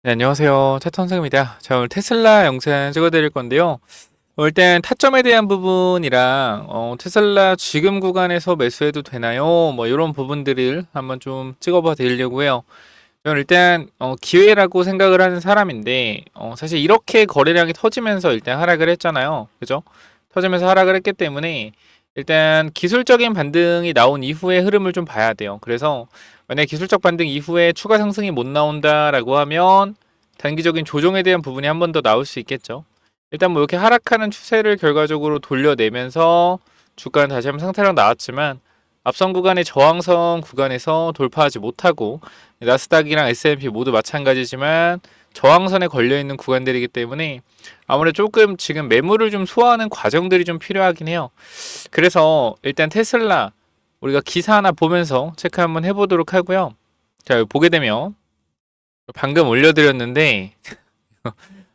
네, 안녕하세요. 차선생입니다. 자, 오늘 테슬라 영상 찍어드릴 건데요. 일단 타점에 대한 부분이랑 테슬라 지금 구간에서 매수해도 되나요? 뭐 이런 부분들을 한번 좀 찍어봐 드리려고 해요. 저는 일단 기회라고 생각을 하는 사람인데 사실 이렇게 거래량이 터지면서 일단 하락을 했잖아요. 그죠? 터지면서 하락을 했기 때문에 일단 기술적인 반등이 나온 이후의 흐름을 좀 봐야 돼요. 그래서 만약 기술적 반등 이후에 추가 상승이 못 나온다라고 하면 단기적인 조정에 대한 부분이 한 번 더 나올 수 있겠죠. 일단 뭐 이렇게 하락하는 추세를 결과적으로 돌려내면서 주가는 다시 한번 상태로 나왔지만 앞선 구간의 저항선 구간에서 돌파하지 못하고 나스닥이랑 S&P 모두 마찬가지지만 저항선에 걸려있는 구간들이기 때문에 아무래도 조금 지금 매물을 좀 소화하는 과정들이 좀 필요하긴 해요. 그래서 일단 테슬라 우리가 기사 하나 보면서 체크 한번 해보도록 하고요. 자, 보게 되면 방금 올려드렸는데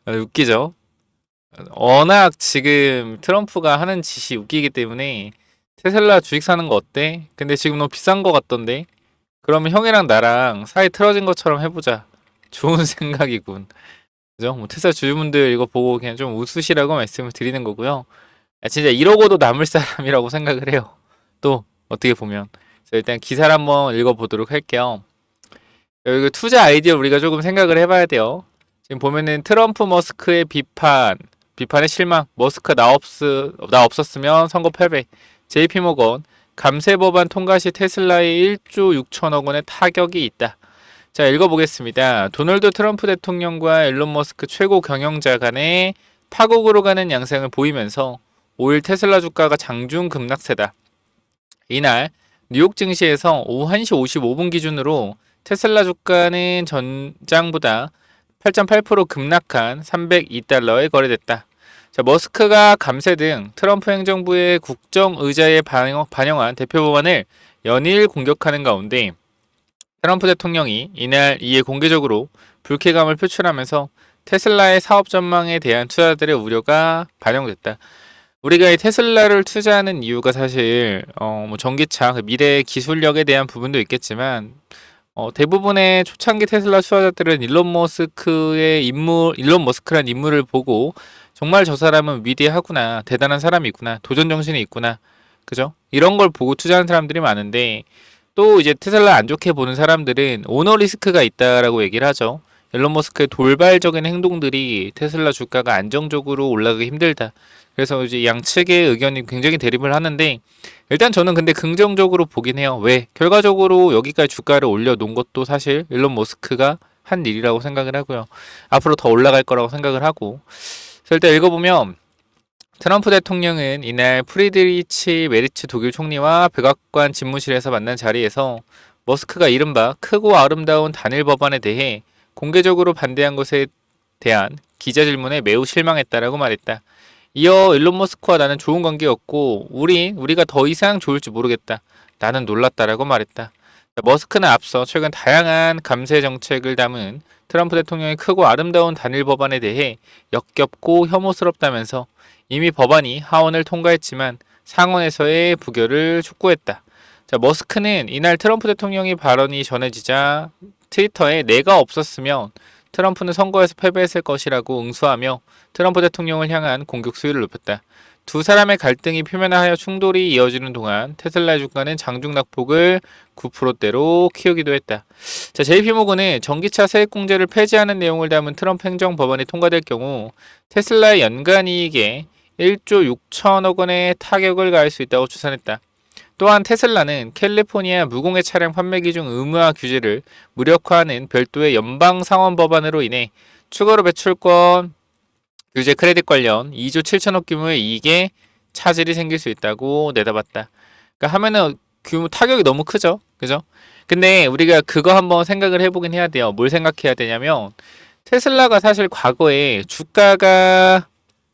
웃기죠? 워낙 지금 트럼프가 하는 짓이 웃기기 때문에 테슬라 주식 사는 거 어때? 근데 지금 너무 비싼 거 같던데? 그러면 형이랑 나랑 사이 틀어진 것처럼 해보자. 좋은 생각이군. 그죠? 뭐 테슬라 주주분들 이거 보고 그냥 좀 웃으시라고 말씀을 드리는 거고요. 진짜 이러고도 남을 사람이라고 생각을 해요. 또 어떻게 보면. 그래서 일단 기사를 한번 읽어보도록 할게요. 여기 투자 아이디어 우리가 조금 생각을 해봐야 돼요. 지금 보면은 트럼프 머스크의 비판의 실망, 머스크 나 없었으면 선거 패배, JP모건, 감세 법안 통과 시 테슬라의 1조 6천억 원의 타격이 있다. 자, 읽어보겠습니다. 도널드 트럼프 대통령과 일론 머스크 최고 경영자 간의 파국으로 가는 양상을 보이면서 5일 테슬라 주가가 장중 급락세다. 이날 뉴욕 증시에서 오후 1시 55분 기준으로 테슬라 주가는 전장보다 8.8% 급락한 302달러에 거래됐다. 자, 머스크가 감세 등 트럼프 행정부의 국정 의자에 반영한 대표 법안을 연일 공격하는 가운데 트럼프 대통령이 이날 이에 공개적으로 불쾌감을 표출하면서 테슬라의 사업 전망에 대한 투자자들의 우려가 반영됐다. 우리가 이 테슬라를 투자하는 이유가 사실 뭐 전기차 그 미래 기술력에 대한 부분도 있겠지만 대부분의 초창기 테슬라 투자자들은 일론 머스크란 인물을 보고 정말 저 사람은 위대하구나, 대단한 사람이구나, 도전 정신이 있구나, 그죠? 이런 걸 보고 투자하는 사람들이 많은데 또 이제 테슬라 안 좋게 보는 사람들은 오너 리스크가 있다라고 얘기를 하죠. 일론 머스크의 돌발적인 행동들이 테슬라 주가가 안정적으로 올라가기 힘들다. 그래서 이제 양측의 의견이 굉장히 대립을 하는데 일단 저는 근데 긍정적으로 보긴 해요. 왜? 결과적으로 여기까지 주가를 올려놓은 것도 사실 일론 머스크가 한 일이라고 생각을 하고요. 앞으로 더 올라갈 거라고 생각을 하고. 그래서 일단 읽어보면 트럼프 대통령은 이날 프리드리치 메리츠 독일 총리와 백악관 집무실에서 만난 자리에서 머스크가 이른바 크고 아름다운 단일 법안에 대해 공개적으로 반대한 것에 대한 기자 질문에 매우 실망했다라고 말했다. 이어 일론 머스크와 나는 좋은 관계였고 우리가 더 이상 좋을지 모르겠다. 나는 놀랐다라고 말했다. 머스크는 앞서 최근 다양한 감세 정책을 담은 트럼프 대통령의 크고 아름다운 단일 법안에 대해 역겹고 혐오스럽다면서 이미 법안이 하원을 통과했지만 상원에서의 부결을 촉구했다. 자, 머스크는 이날 트럼프 대통령의 발언이 전해지자 트위터에 내가 없었으면 트럼프는 선거에서 패배했을 것이라고 응수하며 트럼프 대통령을 향한 공격 수위를 높였다. 두 사람의 갈등이 표면화하여 충돌이 이어지는 동안 테슬라 주가는 장중 낙폭을 9%대로 키우기도 했다. 자, JP모건은 전기차 세액공제를 폐지하는 내용을 담은 트럼프 행정 법안이 통과될 경우 테슬라의 연간 이익에 1조 6천억 원의 타격을 가할 수 있다고 추산했다. 또한 테슬라는 캘리포니아 무공해 차량 판매 기준 의무화 규제를 무력화하는 별도의 연방 상원 법안으로 인해 추가로 배출권 규제 크레딧 관련 2조 7천억 규모의 이익에 차질이 생길 수 있다고 내다봤다. 그러니까 하면은 규모 타격이 너무 크죠, 그죠? 근데 우리가 그거 한번 생각을 해보긴 해야 돼요. 뭘 생각해야 되냐면 테슬라가 사실 과거에 주가가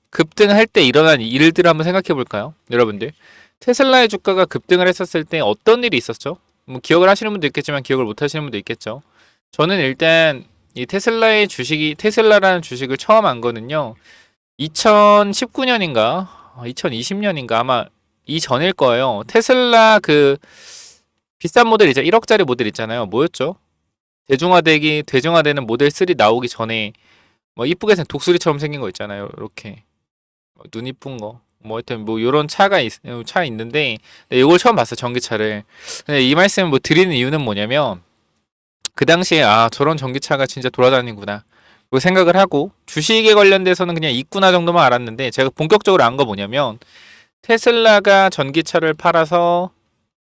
급등할 때 일어난 일들을 한번 생각해 볼까요? 여러분들. 테슬라의 주가가 급등을 했었을 때 어떤 일이 있었죠? 뭐 기억을 하시는 분도 있겠지만 기억을 못 하시는 분도 있겠죠. 저는 일단 이 테슬라라는 주식을 처음 안 거는요. 2019년인가 2020년인가 아마 이전일 거예요. 테슬라 그 비싼 모델 이제 1억짜리 모델 있잖아요. 뭐였죠? 대중화되는 모델 3 나오기 전에 뭐 이쁘게 생 독수리처럼 생긴 거 있잖아요. 이렇게 눈 이쁜 거. 뭐 하여튼 뭐 요런 차 있는데 이걸 처음 봤어 전기차를. 근데 이 말씀을 뭐 드리는 이유는 뭐냐면 그 당시에 아 저런 전기차가 진짜 돌아다니는구나 그 생각을 하고 주식에 관련돼서는 그냥 있구나 정도만 알았는데 제가 본격적으로 안 거 뭐냐면 테슬라가 전기차를 팔아서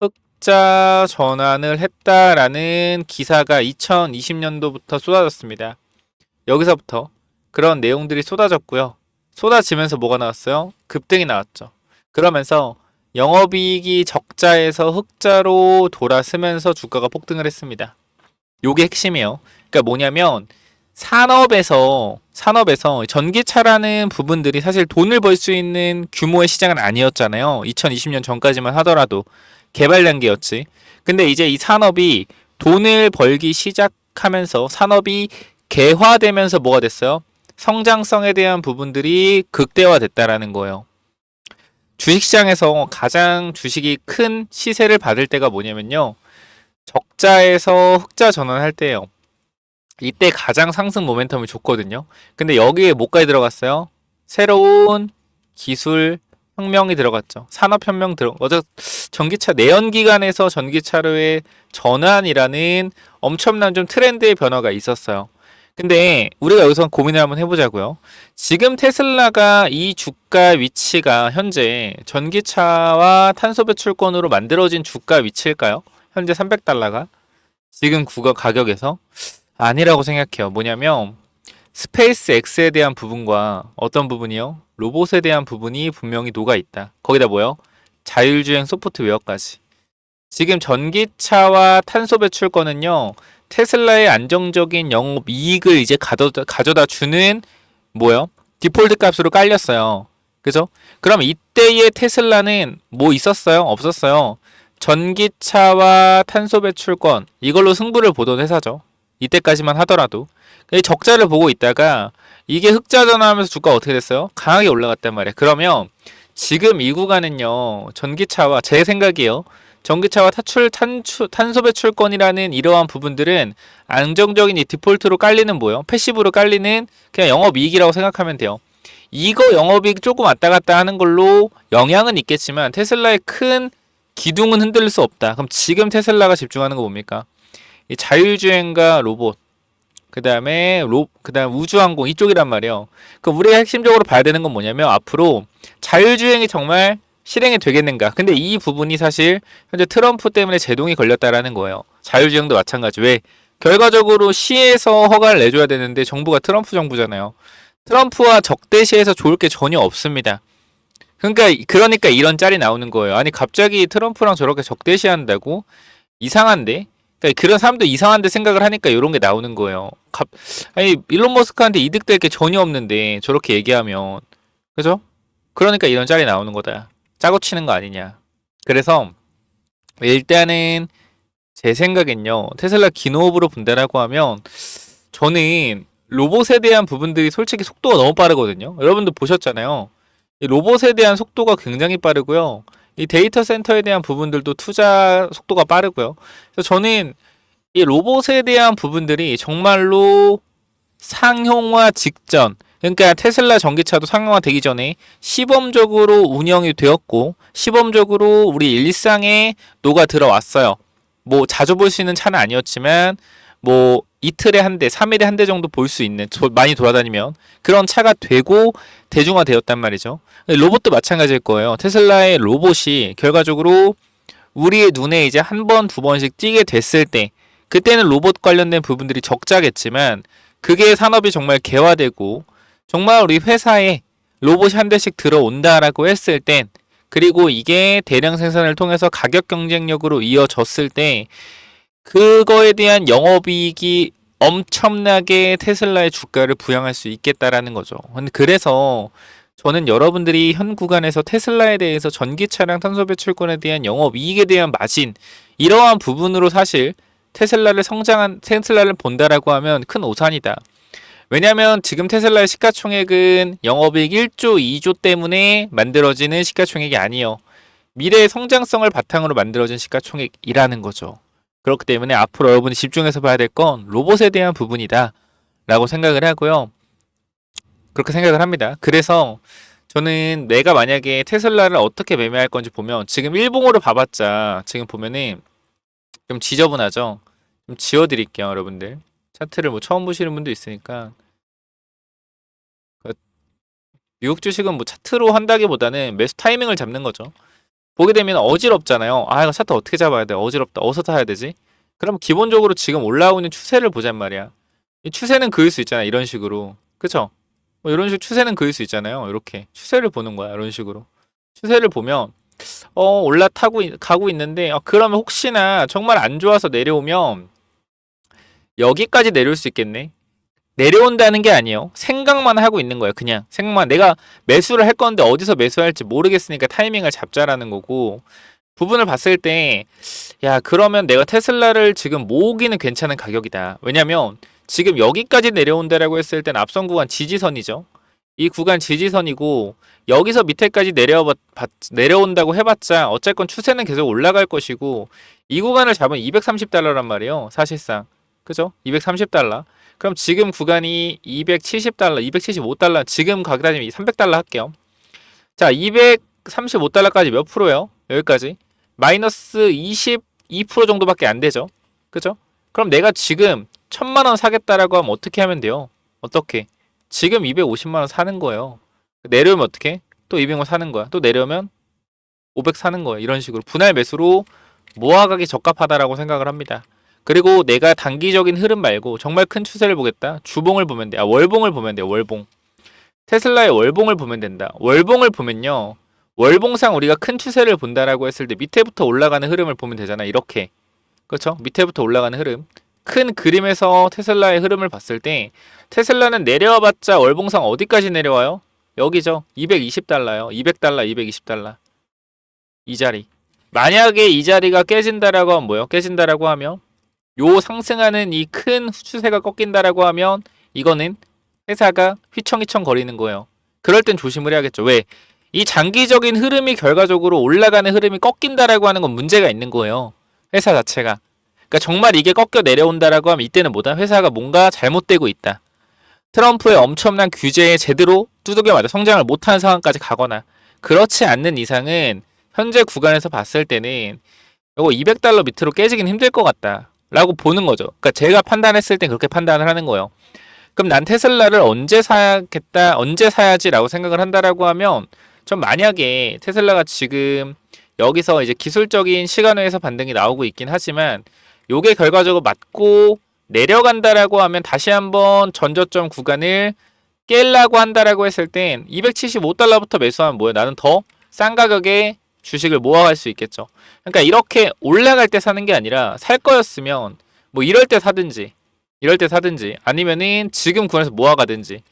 흑자 전환을 했다라는 기사가 2020년도부터 쏟아졌습니다. 여기서부터 그런 내용들이 쏟아졌고요. 쏟아지면서 뭐가 나왔어요? 급등이 나왔죠. 그러면서 영업이익이 적자에서 흑자로 돌아서면서 주가가 폭등을 했습니다. 요게 핵심이에요. 그러니까 뭐냐면 산업에서 전기차라는 부분들이 사실 돈을 벌 수 있는 규모의 시장은 아니었잖아요. 2020년 전까지만 하더라도 개발 단계였지. 근데 이제 이 산업이 돈을 벌기 시작하면서 산업이 개화되면서 뭐가 됐어요? 성장성에 대한 부분들이 극대화됐다라는 거예요. 주식시장에서 가장 주식이 큰 시세를 받을 때가 뭐냐면요. 적자에서 흑자 전환할 때예요. 이때 가장 상승 모멘텀이 좋거든요. 근데 여기에 뭐까지 들어갔어요? 새로운 기술 혁명이 들어갔죠. 산업혁명 전기차 내연기관에서 전기차로의 전환이라는 엄청난 좀 트렌드의 변화가 있었어요. 근데 우리가 여기서 고민을 한번 해보자고요. 지금 테슬라가 이 주가 위치가 현재 전기차와 탄소 배출권으로 만들어진 주가 위치일까요? 현재 300달러가 지금 구간 가격에서 아니라고 생각해요. 뭐냐면 스페이스 X에 대한 부분과 어떤 부분이요? 로봇에 대한 부분이 분명히 녹아 있다. 거기다 뭐요? 자율주행 소프트웨어까지. 지금 전기차와 탄소 배출권은요. 테슬라의 안정적인 영업 이익을 이제 가져다 주는 뭐요? 디폴트 값으로 깔렸어요. 그죠? 그럼 이때의 테슬라는 뭐 있었어요? 없었어요. 전기차와 탄소 배출권 이걸로 승부를 보던 회사죠. 이때까지만 하더라도 적자를 보고 있다가 이게 흑자 전환하면서 주가가 어떻게 됐어요? 강하게 올라갔단 말이에요. 그러면 지금 이 구간은요. 전기차와 제 생각이에요. 전기차와 탄소 배출권이라는 이러한 부분들은 안정적인 이 디폴트로 깔리는 뭐예요? 패시브로 깔리는 그냥 영업이익이라고 생각하면 돼요. 이거 영업이익 조금 왔다 갔다 하는 걸로 영향은 있겠지만 테슬라의 큰 기둥은 흔들릴 수 없다. 그럼 지금 테슬라가 집중하는 거 뭡니까? 이 자율주행과 로봇, 그다음 우주항공 이쪽이란 말이에요. 그럼 우리가 핵심적으로 봐야 되는 건 뭐냐면 앞으로 자율주행이 정말 실행이 되겠는가? 근데 이 부분이 사실 현재 트럼프 때문에 제동이 걸렸다라는 거예요. 자율주행도 마찬가지. 왜? 결과적으로 시에서 허가를 내줘야 되는데 정부가 트럼프 정부잖아요. 트럼프와 적대시에서 좋을 게 전혀 없습니다. 그러니까 이런 짤이 나오는 거예요. 아니 갑자기 트럼프랑 저렇게 적대시한다고? 이상한데? 그러니까 그런 사람도 이상한데 생각을 하니까 이런 게 나오는 거예요. 아니 일론 머스크한테 이득될 게 전혀 없는데 저렇게 얘기하면 그죠? 그러니까 이런 짤이 나오는 거다. 짜고 치는 거 아니냐. 그래서 일단은 제 생각엔요. 테슬라 기노업으로 본다라고 하면 저는 로봇에 대한 부분들이 솔직히 속도가 너무 빠르거든요. 여러분도 보셨잖아요. 이 로봇에 대한 속도가 굉장히 빠르고요. 이 데이터 센터에 대한 부분들도 투자 속도가 빠르고요. 그래서 저는 이 로봇에 대한 부분들이 정말로 상용화 직전, 그러니까 테슬라 전기차도 상용화 되기 전에 시범적으로 운영이 되었고 시범적으로 우리 일상에 녹아 들어왔어요. 뭐 자주 볼 수 있는 차는 아니었지만 뭐 이틀에 한 대, 3일에 한 대 정도 볼 수 있는 많이 돌아다니면 그런 차가 되고 대중화되었단 말이죠. 로봇도 마찬가지일 거예요. 테슬라의 로봇이 결과적으로 우리의 눈에 이제 한 번, 두 번씩 띄게 됐을 때 그때는 로봇 관련된 부분들이 적자겠지만 그게 산업이 정말 개화되고 정말 우리 회사에 로봇이 한 대씩 들어온다라고 했을 땐 그리고 이게 대량 생산을 통해서 가격 경쟁력으로 이어졌을 때 그거에 대한 영업이익이 엄청나게 테슬라의 주가를 부양할 수 있겠다라는 거죠. 그래서 저는 여러분들이 현 구간에서 테슬라에 대해서 전기차량 탄소 배출권에 대한 영업이익에 대한 마진 이러한 부분으로 사실 테슬라를 본다라고 하면 큰 오산이다. 왜냐하면 지금 테슬라의 시가총액은 영업이익 1조, 2조 때문에 만들어지는 시가총액이 아니에요. 미래의 성장성을 바탕으로 만들어진 시가총액이라는 거죠. 그렇기 때문에 앞으로 여러분이 집중해서 봐야 될 건 로봇에 대한 부분이다 라고 생각을 하고요. 그렇게 생각을 합니다. 그래서 저는 내가 만약에 테슬라를 어떻게 매매할 건지 보면 지금 일봉으로 봐봤자 지금 보면은 좀 지저분하죠. 좀 지워드릴게요, 여러분들. 차트를 뭐 처음 보시는 분도 있으니까. 그 미국 주식은 뭐 차트로 한다기보다는 매수 타이밍을 잡는 거죠. 보게 되면 어지럽잖아요. 아, 이거 차트 어떻게 잡아야 돼? 어지럽다. 어디서 사야 되지? 그럼 기본적으로 지금 올라오고 있는 추세를 보잔 말이야. 이 추세는 그을 수 있잖아. 이런 식으로. 그쵸? 뭐 이런 식으로 추세는 그을 수 있잖아요. 이렇게. 추세를 보는 거야. 이런 식으로. 추세를 보면 올라타고 가고 있는데 그러면 혹시나 정말 안 좋아서 내려오면 여기까지 내려올 수 있겠네. 내려온다는 게 아니에요. 생각만 하고 있는 거예요. 그냥 생각만. 내가 매수를 할 건데 어디서 매수할지 모르겠으니까 타이밍을 잡자라는 거고, 부분을 봤을 때 야, 그러면 내가 테슬라를 지금 모으기는 괜찮은 가격이다. 왜냐면 지금 여기까지 내려온다라고 했을 땐 앞선 구간 지지선이죠. 이 구간 지지선이고 여기서 밑에까지 내려온다고 해봤자 어쨌건 추세는 계속 올라갈 것이고, 이 구간을 잡으면 230달러란 말이에요. 사실상. 그죠? 230달러. 그럼 지금 구간이 270달러, 275달러, 지금 가격 따지면 300달러 할게요. 자, 235달러까지 몇 프로예요? 여기까지. 마이너스 22% 정도밖에 안 되죠. 그죠? 그럼 내가 지금 1000만원 사겠다라고 하면 어떻게 하면 돼요? 어떻게? 지금 250만원 사는 거예요. 내려오면 어떻게? 또 200만 사는 거야. 또 내려오면 500 사는 거예요. 이런 식으로 분할 매수로 모아가기 적합하다라고 생각을 합니다. 그리고 내가 단기적인 흐름 말고 정말 큰 추세를 보겠다. 주봉을 보면 돼. 월봉을 보면 돼요. 월봉. 테슬라의 월봉을 보면 된다. 월봉을 보면요. 월봉상 우리가 큰 추세를 본다라고 했을 때 밑에부터 올라가는 흐름을 보면 되잖아. 이렇게. 그렇죠? 밑에부터 올라가는 흐름. 큰 그림에서 테슬라의 흐름을 봤을 때 테슬라는 내려와 봤자 월봉상 어디까지 내려와요? 여기죠. 220달러요. 200달러, 220달러. 이 자리. 만약에 이 자리가 깨진다라고 하면 뭐요? 깨진다라고 하면 요 상승하는 이 큰 추세가 꺾인다라고 하면 이거는 회사가 휘청휘청 거리는 거예요. 그럴 땐 조심을 해야겠죠. 왜? 이 장기적인 흐름이 결과적으로 올라가는 흐름이 꺾인다라고 하는 건 문제가 있는 거예요. 회사 자체가. 그러니까 정말 이게 꺾여 내려온다라고 하면 이때는 뭐다? 회사가 뭔가 잘못되고 있다. 트럼프의 엄청난 규제에 제대로 두들겨 맞아 성장을 못하는 상황까지 가거나, 그렇지 않는 이상은 현재 구간에서 봤을 때는 이거 200달러 밑으로 깨지긴 힘들 것 같다 라고 보는 거죠. 그러니까 제가 판단했을 땐 그렇게 판단을 하는 거예요. 그럼 난 테슬라를 언제 사야겠다, 언제 사야지 라고 생각을 한다라고 하면, 전 만약에 테슬라가 지금 여기서 이제 기술적인 시간외에서 반등이 나오고 있긴 하지만 요게 결과적으로 맞고 내려간다라고 하면 다시 한번 전저점 구간을 깰라고 한다라고 했을 땐 275달러부터 매수하면 뭐예요? 나는 더 싼 가격에 주식을 모아갈 수 있겠죠. 그러니까 이렇게 올라갈 때 사는 게 아니라 살 거였으면 뭐 이럴 때 사든지 아니면은 지금 구간에서 모아가든지.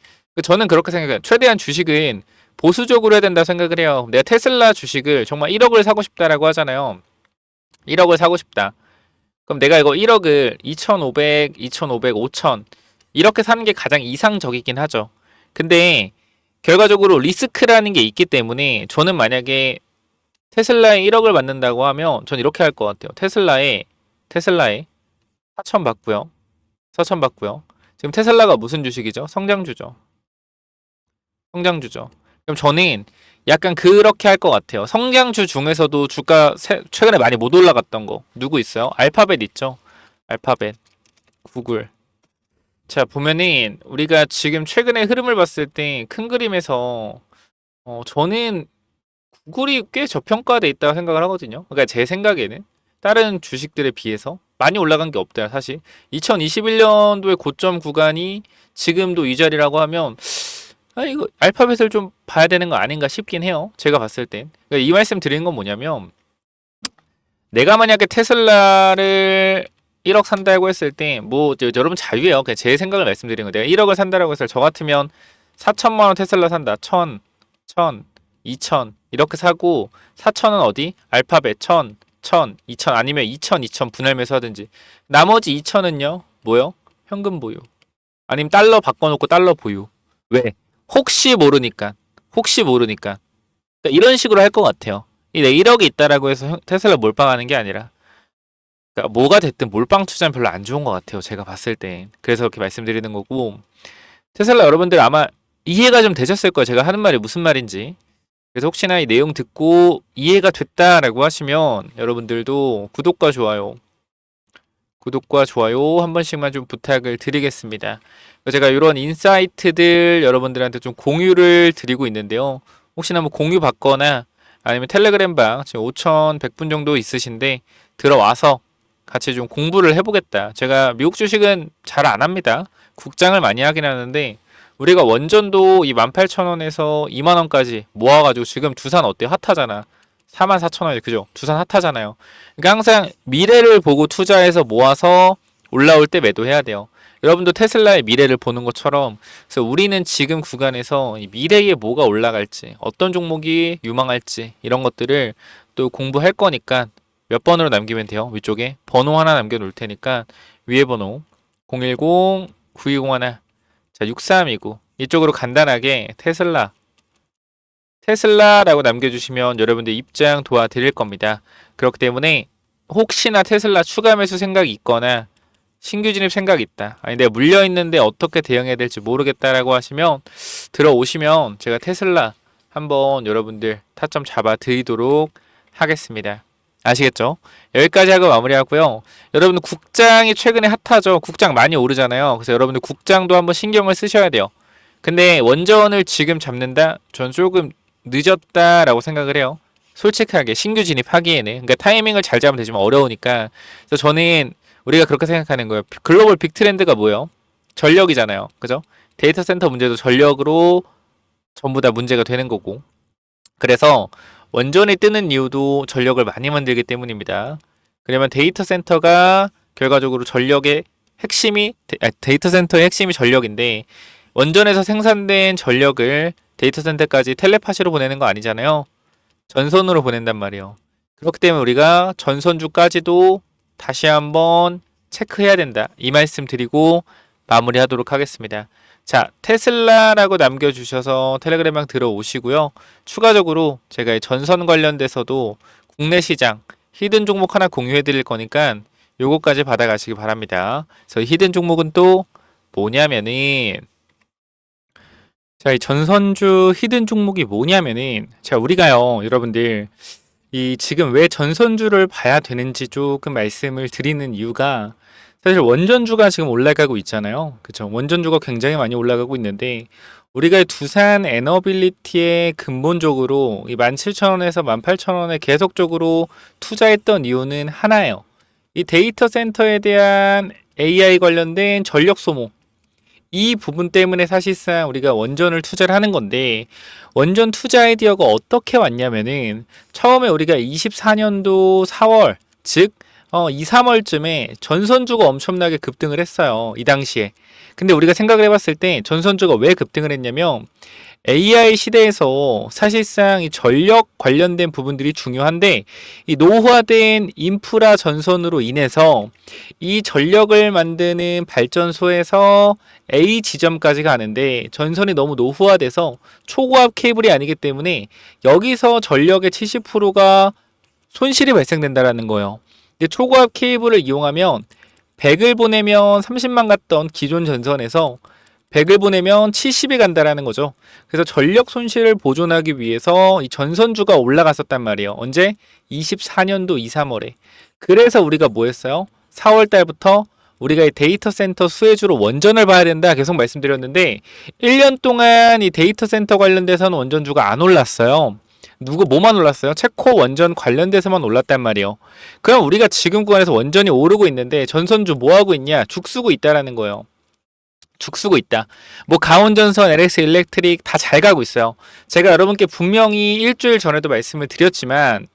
저는 그렇게 생각해요. 최대한 주식은 보수적으로 해야 된다 생각을 해요. 내가 테슬라 주식을 정말 1억을 사고 싶다라고 하잖아요. 1억을 사고 싶다. 그럼 내가 이거 1억을 2,500, 2,500, 5,000 이렇게 사는 게 가장 이상적이긴 하죠. 근데 결과적으로 리스크라는 게 있기 때문에 저는 만약에 테슬라에 1억을 받는다고 하면 전 이렇게 할 것 같아요. 테슬라에 4천 받고요. 4천 받고요. 지금 테슬라가 무슨 주식이죠? 성장주죠. 성장주죠. 그럼 저는 약간 그렇게 할 것 같아요. 성장주 중에서도 주가 최근에 많이 못 올라갔던 거 누구 있어요? 알파벳 있죠? 알파벳, 구글. 자, 보면은 우리가 지금 최근에 흐름을 봤을 때 큰 그림에서 저는 구글이 꽤 저평가돼 있다고 생각을 하거든요. 그러니까 제 생각에는 다른 주식들에 비해서 많이 올라간 게 없대요, 사실. 2021년도의 고점 구간이 지금도 이 자리라고 하면 이거 알파벳을 좀 봐야 되는 거 아닌가 싶긴 해요. 제가 봤을 땐. 그러니까 이 말씀 드리는 건 뭐냐면, 내가 만약에 테슬라를 1억 산다고 했을 때, 뭐, 여러분 자유예요. 그냥 제 생각을 말씀드리는 거예요. 내가 1억을 산다라고 했을 때, 저 같으면 4천만 원 테슬라 산다. 1,000, 2,000 이렇게 사고, 4천은 어디? 알파벳 1,000, 2,000 아니면 2,000 분할 매수하든지. 나머지 2,000은요? 뭐요? 현금 보유. 아니면 달러 바꿔놓고 달러 보유. 왜? 혹시 모르니까. 그러니까 이런 식으로 할 것 같아요. 내 1억이 있다라고 해서 테슬라 몰빵하는 게 아니라 그러니까 뭐가 됐든 몰빵 투자는 별로 안 좋은 것 같아요. 제가 봤을 땐. 그래서 이렇게 말씀드리는 거고. 테슬라 여러분들 아마 이해가 좀 되셨을 거예요. 제가 하는 말이 무슨 말인지. 그래서 혹시나 이 내용 듣고 이해가 됐다라고 하시면 여러분들도 구독과 좋아요 한 번씩만 좀 부탁을 드리겠습니다. 제가 이런 인사이트들 여러분들한테 좀 공유를 드리고 있는데요. 혹시나 뭐 공유 받거나 아니면 텔레그램 방 지금 5,100분 정도 있으신데 들어와서 같이 좀 공부를 해보겠다. 제가 미국 주식은 잘 안 합니다. 국장을 많이 하긴 하는데 우리가 원전도 이 18,000원에서 2만원까지 모아가지고 지금 두산 어때요? 핫하잖아. 44,000원이죠. 그죠? 두산 핫하잖아요. 그러니까 항상 미래를 보고 투자해서 모아서 올라올 때 매도해야 돼요. 여러분도 테슬라의 미래를 보는 것처럼 그래서 우리는 지금 구간에서 이 미래에 뭐가 올라갈지 어떤 종목이 유망할지 이런 것들을 또 공부할 거니까 몇 번으로 남기면 돼요. 위쪽에 번호 하나 남겨놓을 테니까 위에 번호 010-9201 자 6329 이쪽으로 간단하게 테슬라라고 남겨주시면 여러분들 입장 도와드릴 겁니다. 그렇기 때문에 혹시나 테슬라 추가 매수 생각이 있거나 신규 진입 생각이 있다. 아니 내가 물려있는데 어떻게 대응해야 될지 모르겠다라고 하시면 들어오시면 제가 테슬라 한번 여러분들 타점 잡아 드리도록 하겠습니다. 아시겠죠? 여기까지 하고 마무리하고요. 여러분들 국장이 최근에 핫하죠. 국장 많이 오르잖아요. 그래서 여러분들 국장도 한번 신경을 쓰셔야 돼요. 근데 원전을 지금 잡는다? 전 조금 늦었다라고 생각을 해요. 솔직하게 신규 진입하기에는. 그러니까 타이밍을 잘 잡으면 되지만 어려우니까. 그래서 저는 우리가 그렇게 생각하는 거예요. 글로벌 빅 트렌드가 뭐예요? 전력이잖아요. 그죠? 데이터 센터 문제도 전력으로 전부 다 문제가 되는 거고. 그래서 원전이 뜨는 이유도 전력을 많이 만들기 때문입니다. 그러면 데이터 센터가 결과적으로 전력의 핵심이 데이터 센터의 핵심이 전력인데 원전에서 생산된 전력을 데이터 센터까지 텔레파시로 보내는 거 아니잖아요. 전선으로 보낸단 말이에요. 그렇기 때문에 우리가 전선주까지도 다시 한번 체크해야 된다. 이 말씀 드리고 마무리하도록 하겠습니다. 자, 테슬라라고 남겨주셔서 텔레그램방 들어오시고요. 추가적으로 제가 이 전선 관련돼서도 국내 시장 히든 종목 하나 공유해 드릴 거니까 요거까지 받아가시기 바랍니다. 그래서 히든 종목은 또 뭐냐면은 자, 이 전선주 히든 종목이 뭐냐면은 자, 우리가요, 여러분들 이 지금 왜 전선주를 봐야 되는지 조금 말씀을 드리는 이유가 사실 원전주가 지금 올라가고 있잖아요. 그쵸? 원전주가 굉장히 많이 올라가고 있는데 우리가 두산 에너빌리티에 근본적으로 이 17,000원에서 18,000원에 계속적으로 투자했던 이유는 하나예요. 이 데이터 센터에 대한 AI 관련된 전력 소모 이 부분 때문에 사실상 우리가 원전을 투자를 하는 건데 원전 투자 아이디어가 어떻게 왔냐면은 처음에 우리가 24년도 4월 즉 2, 3월쯤에 전선주가 엄청나게 급등을 했어요. 이 당시에. 근데 우리가 생각을 해봤을 때 전선주가 왜 급등을 했냐면 AI 시대에서 사실상 이 전력 관련된 부분들이 중요한데 이 노후화된 인프라 전선으로 인해서 이 전력을 만드는 발전소에서 A 지점까지 가는데 전선이 너무 노후화돼서 초고압 케이블이 아니기 때문에 여기서 전력의 70%가 손실이 발생된다라는 거예요. 근데 초고압 케이블을 이용하면 100을 보내면 30만 갔던 기존 전선에서 100을 보내면 70이 간다라는 거죠. 그래서 전력 손실을 보존하기 위해서 이 전선주가 올라갔었단 말이에요. 언제? 24년도 2, 3월에. 그래서 우리가 뭐 했어요? 4월 달부터 우리가 이 데이터 센터 수혜주로 원전을 봐야 된다 계속 말씀드렸는데 1년 동안 이 데이터 센터 관련돼서는 원전주가 안 올랐어요. 뭐만 올랐어요? 체코 원전 관련돼서만 올랐단 말이에요. 그럼 우리가 지금 구간에서 원전이 오르고 있는데 전선주 뭐 하고 있냐? 죽 쓰고 있다라는 거예요. 죽 쓰고 있다. 뭐 가온전선, LX 일렉트릭 다 잘 가고 있어요. 제가 여러분께 분명히 일주일 전에도 말씀을 드렸지만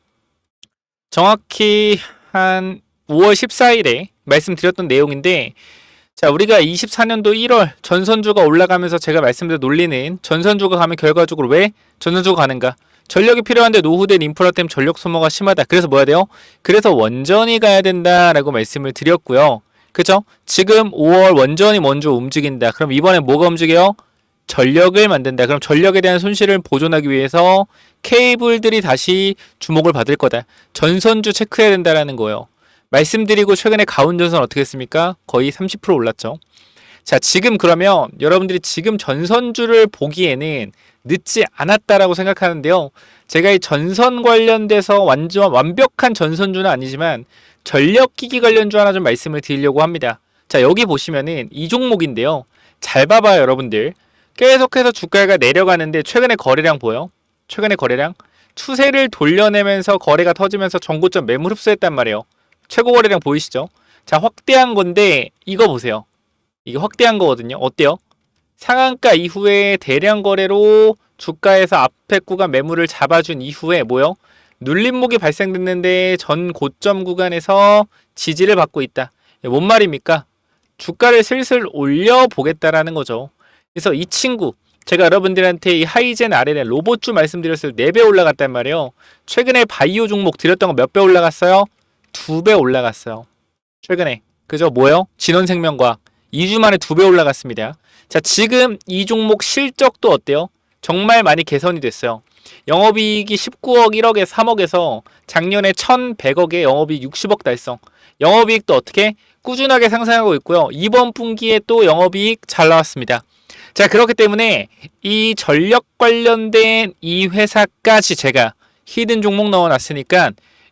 정확히 한 5월 14일에 말씀드렸던 내용인데 자, 우리가 24년도 1월 전선주가 올라가면서 제가 말씀드린 논리는 전선주가 가면 결과적으로 왜 전선주가 가는가? 전력이 필요한데 노후된 인프라 때문에 전력 소모가 심하다. 그래서 뭐 해야 돼요? 그래서 원전이 가야 된다라고 말씀을 드렸고요. 그죠? 지금 5월 원전이 먼저 움직인다. 그럼 이번에 뭐가 움직여요? 전력을 만든다. 그럼 전력에 대한 손실을 보존하기 위해서 케이블들이 다시 주목을 받을 거다. 전선주 체크해야 된다라는 거예요. 말씀드리고 최근에 가온전선 어떻게 했습니까? 거의 30% 올랐죠. 자, 지금 그러면 여러분들이 지금 전선주를 보기에는 늦지 않았다라고 생각하는데요. 제가 이 전선 관련돼서 완벽한 전선주는 아니지만 전력기기 관련주 하나 좀 말씀을 드리려고 합니다. 자, 여기 보시면은 이 종목인데요. 잘 봐봐요, 여러분들. 계속해서 주가가 내려가는데 최근에 거래량 보여? 최근에 거래량? 추세를 돌려내면서 거래가 터지면서 전고점 매물 흡수했단 말이에요. 최고 거래량 보이시죠? 자, 확대한 건데 이거 보세요. 이게 확대한 거거든요. 어때요? 상한가 이후에 대량 거래로 주가에서 앞에 구간 매물을 잡아준 이후에 뭐요? 눌림목이 발생됐는데 전 고점 구간에서 지지를 받고 있다. 뭔 말입니까? 주가를 슬슬 올려보겠다라는 거죠. 그래서 이 친구, 제가 여러분들한테 이 하이젠 RLN 로봇주 말씀드렸을 때 4배 올라갔단 말이에요. 최근에 바이오 종목 드렸던 거 몇 배 올라갔어요? 2배 올라갔어요. 최근에. 그죠? 뭐요? 진원생명과학. 2주 만에 2배 올라갔습니다. 자, 지금 이 종목 실적도 어때요? 정말 많이 개선이 됐어요. 영업이익이 19억, 1억에 3억에서 작년에 1,100억에 영업이익 60억 달성. 영업이익도 어떻게? 꾸준하게 상승하고 있고요. 이번 분기에 또 영업이익 잘 나왔습니다. 자, 그렇기 때문에 이 전력 관련된 이 회사까지 제가 히든 종목 넣어놨으니까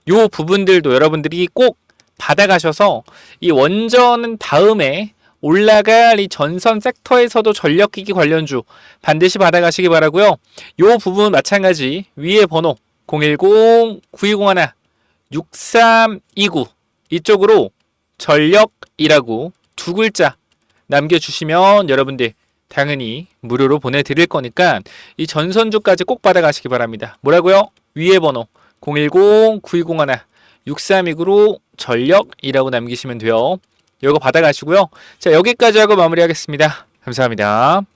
요 부분들도 여러분들이 꼭 받아가셔서 이 원전은 다음에 올라갈 이 전선 섹터에서도 전력기기 관련주 반드시 받아가시기 바라고요. 요 부분 마찬가지 위에 번호 010-9201-6329 이쪽으로 전력이라고 2글자 남겨주시면 여러분들 당연히 무료로 보내드릴 거니까 이 전선주까지 꼭 받아가시기 바랍니다. 뭐라고요? 위에 번호 010-9201-6329로 전력이라고 남기시면 돼요. 이거 받아가시고요. 자, 여기까지 하고 마무리하겠습니다. 감사합니다.